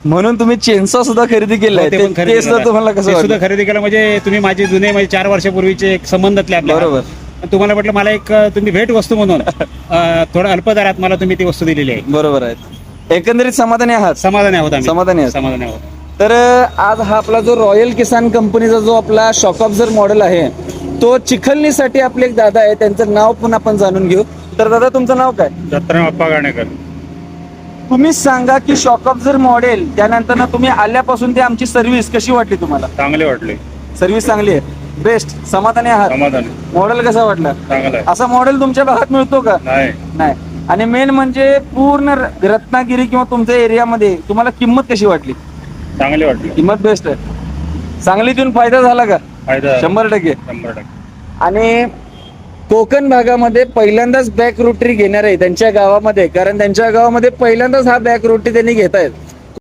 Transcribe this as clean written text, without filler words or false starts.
म्हणून तुम्ही चेनसॉ सुद्धा खरेदी केलाय. हो, ते पण खरेदी ते सुद्धा केलं. तुम्हाला कसं ते सुद्धा वाटलं? खरेदी केलं म्हणजे तुम्ही माझे जुने म्हणजे 4 वर्षापूर्वीचे एक संबंधातले आपल्या. बरोबर. तुम्हाला म्हटलं मला एक तुम्ही भेट वस्तू म्हणून थोडं अल्प दरात मला तुम्ही ती वस्तू दिलेली आहे. बरोबर आहे. एकंदरीत समाधानी आहात? समाधानी आहोत आम्ही. समाधानी आहात. समाधानी आहोत. तर आज हा आपला जो रॉयल किसान कंपनीचा जो आपला शॉक ऑब्झर्वर मॉडेल आहे तो चिखलनीसाठी आपले एक दादा आहे, त्यांचं नाव पण आपण जाणून घेऊ. तर दादा तुमचं नाव काय? दत्तराम अप्पा गाणेकर. तुम्ही सांगा की शॉक ऑब्झर्वर मॉडेल त्यानंतर ना तुम्ही आल्यापासून ती आमची सर्व्हिस कशी वाटली तुम्हाला? चांगले वाटले. सर्व्हिस चांगली आहे, बेस्ट, समाधानी आहात? समाधानी. मॉडेल कसा वाटला? चांगलं आहे. असा मॉडेल तुमच्या भागात मिळतो का? नाही. नाही. आणि मेन म्हणजे पूर्ण रत्नागिरी किंवा तुमच्या एरियामध्ये तुम्हाला किंमत कशी वाटली? चांगले वाटले. किंमत बेस्ट आहे. सांगलीतून फायदा झाला का? फायदा 100%. 100%. आणि कोकण भागामध्ये पहिल्यांदाच बॅक रोटरी घेणार आहे त्यांच्या गावामध्ये, कारण त्यांच्या गावामध्ये पहिल्यांदाच हा बॅक रोटरी त्यांनी घेत आहेत.